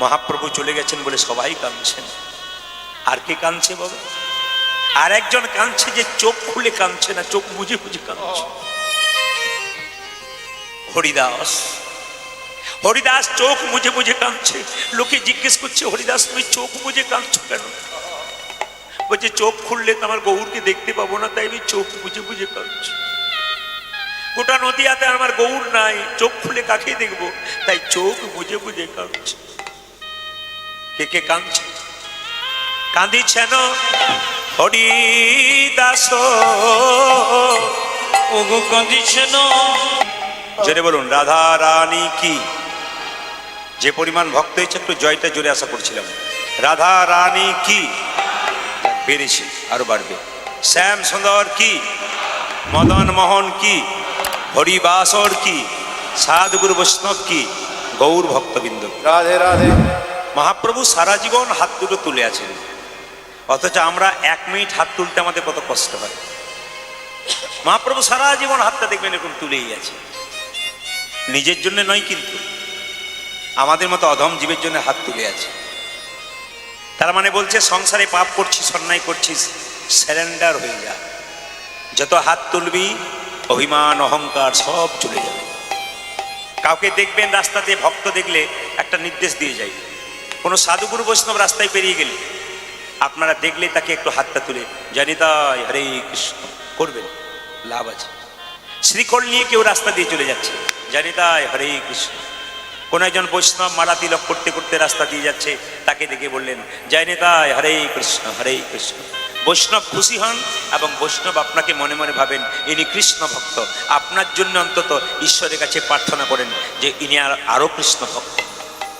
মহাপ্রভু চলে গেছেন বলে সবাই কাঁদছেন। আর কে কাঁদছে বাবা? আর একজন কাঁদছে যে চোখ খুলে কাঁদছে না, চোখ বুঝে বুঝে কাঁদছে। হরিদাস, হরিদাস চোখ মুজে মুজে কাঁদছে। লোকে জিজ্ঞেস করছে, হরিদাস তুমি চোখ মুজে কাঁদছো কেন? বলছে চোখ খুললে তো আমার গৌরকে দেখতে পাবো না, তাই আমি চোখ বুঝে বুঝে কাঁদছি। গোটা নদিয়াতে আমার গৌর নাই, চোখ খুলে কাকে দেখবো, তাই চোখ বুঝে বুঝে কাঁদছে। কে কে কাঁদছে? কাঁদিছেন হরিদাস, ওগো কাঁদিছেন। জোরে বলুন রাধা রানী কি। যে পরিমাণ ভক্ত হয়েছে একটু জয়টা জোরে আশা করছিলাম। রাধা রানী কি, বেড়েছে আরো বাড়বে। শ্যাম সুন্দর কি, মদন মোহন কি, হরিবাসর কি, সাধুগুরু বৈষ্ণব কি, গৌর ভক্তবৃন্দ। রাধে রাধে। মহাপ্রভু সারা জীবন হাত দুটো তুলে আছেন, অথচ আমরা 1 মিনিট হাত তুলতে আমাদের কত কষ্ট হয়। মহাপ্রভু সারা জীবন হাতটা দেখবেন এরকম তুলেই আছে, নিজের জন্য নয় কিন্তু আমাদের মতো অধম জীবের জন্য হাত তুলে আছে। তার মানে বলছে সংসারে পাপ করছিস, অন্যায় করছিস, স্যারেন্ডার হয়ে যা। যত হাত তুলবি অভিমান অহংকার সব চলে যাবে। কাউকে দেখবেন রাস্তাতে ভক্ত দেখলে একটা নির্দেশ দিয়ে যায়, কোনো সাধুগুরু বৈষ্ণব রাস্তায় পেরিয়ে গেলে আপনারা দেখলে তাকে একটু হাতটা তুলে জানি তাই হরে কৃষ্ণ করবেন, লাভ আছে। শ্রীকল নিয়ে কেউ রাস্তা দিয়ে চলে যাচ্ছে, জানি তাই হরে কৃষ্ণ। কোন একজন বৈষ্ণব মালা তিলক করতে করতে রাস্তা দিয়ে যাচ্ছে, তাকে দেখে বললেন জয় নেতায় হরে কৃষ্ণ হরে কৃষ্ণ। বৈষ্ণব খুশি হন এবং বৈষ্ণব আপনাকে মনে মনে ভাবেন ইনি কৃষ্ণ ভক্ত। আপনার জন্য অন্তত ঈশ্বরের কাছে প্রার্থনা করেন যে ইনি আরো কৃষ্ণ ভক্ত।